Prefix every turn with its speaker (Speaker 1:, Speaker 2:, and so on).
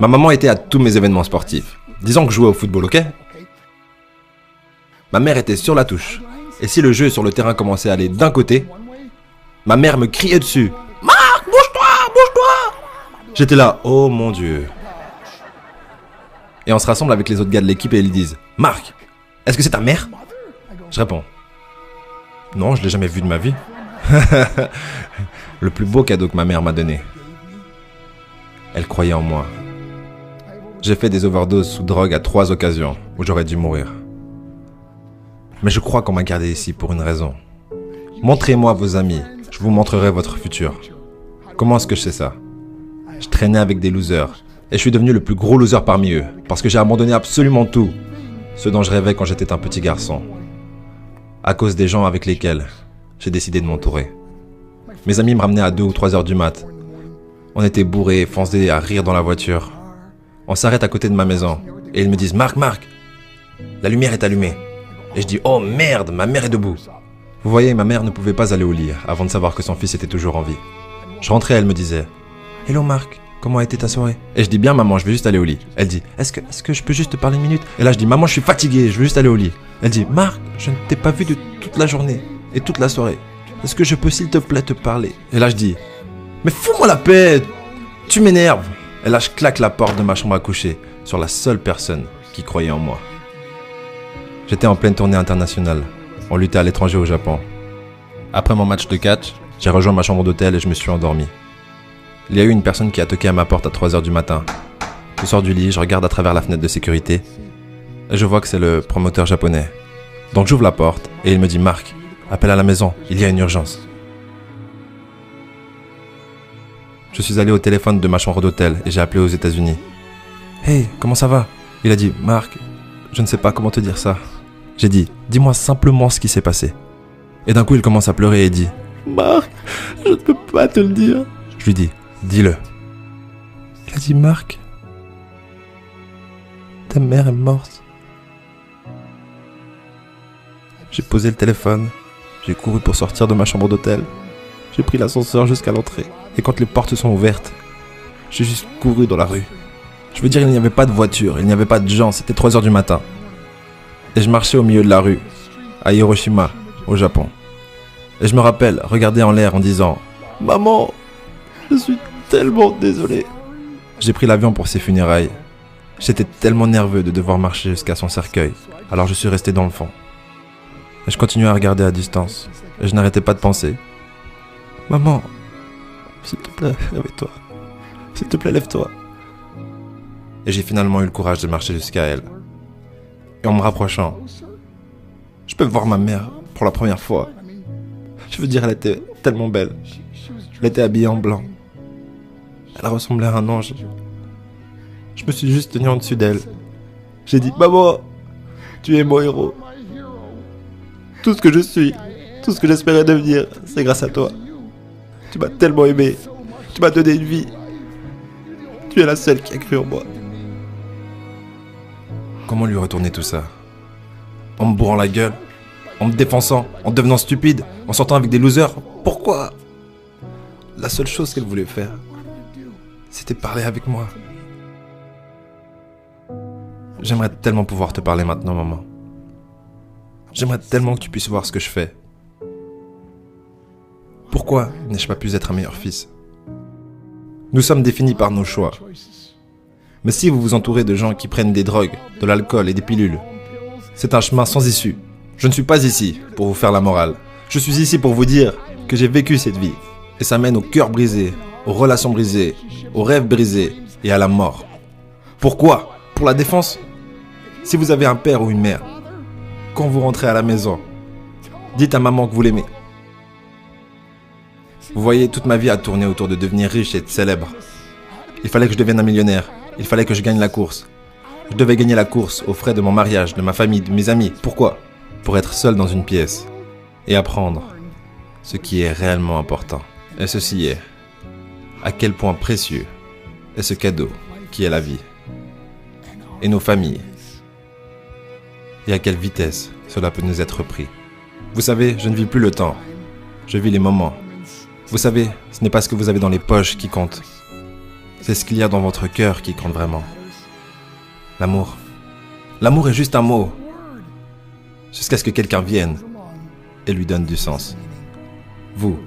Speaker 1: Ma maman était à tous mes événements sportifs. Disons que je jouais au football, ok? Ma mère était sur la touche. Et si le jeu sur le terrain commençait à aller d'un côté, ma mère me criait dessus. Marc, bouge-toi, bouge-toi! J'étais là, oh mon Dieu. Et on se rassemble avec les autres gars de l'équipe et ils disent, Marc, est-ce que c'est ta mère? Je réponds, non, je l'ai jamais vue de ma vie. Le plus beau cadeau que ma mère m'a donné. Elle croyait en moi. J'ai fait des overdoses sous drogue à 3 occasions où j'aurais dû mourir. Mais je crois qu'on m'a gardé ici pour une raison. Montrez-moi vos amis, je vous montrerai votre futur. Comment est-ce que je sais ça? Je traînais avec des losers et je suis devenu le plus gros loser parmi eux parce que j'ai abandonné absolument tout, ce dont je rêvais quand j'étais un petit garçon. À cause des gens avec lesquels j'ai décidé de m'entourer. Mes amis me ramenaient à 2 ou 3 heures du mat. On était bourrés, foncés à rire dans la voiture. On s'arrête à côté de ma maison et ils me disent « Marc, la lumière est allumée ». Et je dis « Oh merde, ma mère est debout ». Vous voyez, ma mère ne pouvait pas aller au lit avant de savoir que son fils était toujours en vie. Je rentrais, elle me disait « Hello Marc, comment a été ta soirée ?» Et je dis « Bien maman, je vais juste aller au lit ». Elle dit « Est-ce que je peux juste te parler une minute ?» Et là je dis « Maman, je suis fatigué, je veux juste aller au lit ». Elle dit « Marc, je ne t'ai pas vu de toute la journée et toute la soirée. Est-ce que je peux s'il te plaît te parler ?» Et là je dis « Mais fous-moi la paix, tu m'énerves !» Et là je claque la porte de ma chambre à coucher sur la seule personne qui croyait en moi. J'étais en pleine tournée internationale. On luttait à l'étranger au Japon. Après mon match de catch, j'ai rejoint ma chambre d'hôtel et je me suis endormi. Il y a eu une personne qui a toqué à ma porte à 3 heures du matin. Je sors du lit, je regarde à travers la fenêtre de sécurité et je vois que c'est le promoteur japonais. Donc j'ouvre la porte et il me dit « Marc, appelle à la maison, il y a une urgence ». Je suis allé au téléphone de ma chambre d'hôtel et j'ai appelé aux États-Unis. « Hey, comment ça va ?» Il a dit « Marc, je ne sais pas comment te dire ça. » J'ai dit « Dis-moi simplement ce qui s'est passé. » Et d'un coup, il commence à pleurer et dit « Marc, je ne peux pas te le dire. » Je lui dis « Dis-le. » Il a dit « Marc, ta mère est morte. » J'ai posé le téléphone, j'ai couru pour sortir de ma chambre d'hôtel. J'ai pris l'ascenseur jusqu'à l'entrée. Et quand les portes sont ouvertes, j'ai juste couru dans la rue. Je veux dire, il n'y avait pas de voiture, il n'y avait pas de gens, c'était 3 heures du matin. Et je marchais au milieu de la rue, à Hiroshima, au Japon. Et je me rappelle regarder en l'air en disant « Maman, je suis tellement désolé. » J'ai pris l'avion pour ses funérailles. J'étais tellement nerveux de devoir marcher jusqu'à son cercueil, alors je suis resté dans le fond. Et je continuais à regarder à distance, et je n'arrêtais pas de penser « Maman, s'il te plaît, réveille-toi. S'il te plaît, lève-toi. » Et j'ai finalement eu le courage de marcher jusqu'à elle. Et en me rapprochant, je peux voir ma mère pour la première fois. Je veux dire, elle était tellement belle. Elle était habillée en blanc. Elle ressemblait à un ange. Je me suis juste tenu en dessus d'elle. J'ai dit, maman, tu es mon héros. Tout ce que je suis, tout ce que j'espérais devenir, c'est grâce à toi. Tu m'as tellement aimé. Tu m'as donné une vie. Tu es la seule qui a cru en moi. Comment lui retourner tout ça? En me bourrant la gueule? En me défonçant? En devenant stupide? En sortant avec des losers? Pourquoi? La seule chose qu'elle voulait faire, c'était parler avec moi. J'aimerais tellement pouvoir te parler maintenant, maman. J'aimerais tellement que tu puisses voir ce que je fais. Pourquoi n'ai-je pas pu être un meilleur fils? Nous sommes définis par nos choix. Mais si vous vous entourez de gens qui prennent des drogues, de l'alcool et des pilules, c'est un chemin sans issue. Je ne suis pas ici pour vous faire la morale. Je suis ici pour vous dire que j'ai vécu cette vie. Et ça mène au cœur brisé, aux relations brisées, aux rêves brisés et à la mort. Pourquoi? Pour la défense? Si vous avez un père ou une mère, quand vous rentrez à la maison, dites à maman que vous l'aimez. Vous voyez, toute ma vie a tourné autour de devenir riche et célèbre. Il fallait que je devienne un millionnaire. Il fallait que je gagne la course. Je devais gagner la course aux frais de mon mariage, de ma famille, de mes amis. Pourquoi? Pour être seul dans une pièce et apprendre ce qui est réellement important. Et ceci est à quel point précieux est ce cadeau qui est la vie et nos familles. Et à quelle vitesse cela peut nous être pris. Vous savez, je ne vis plus le temps. Je vis les moments. Vous savez, ce n'est pas ce que vous avez dans les poches qui compte. C'est ce qu'il y a dans votre cœur qui compte vraiment. L'amour. L'amour est juste un mot. Jusqu'à ce que quelqu'un vienne et lui donne du sens. Vous,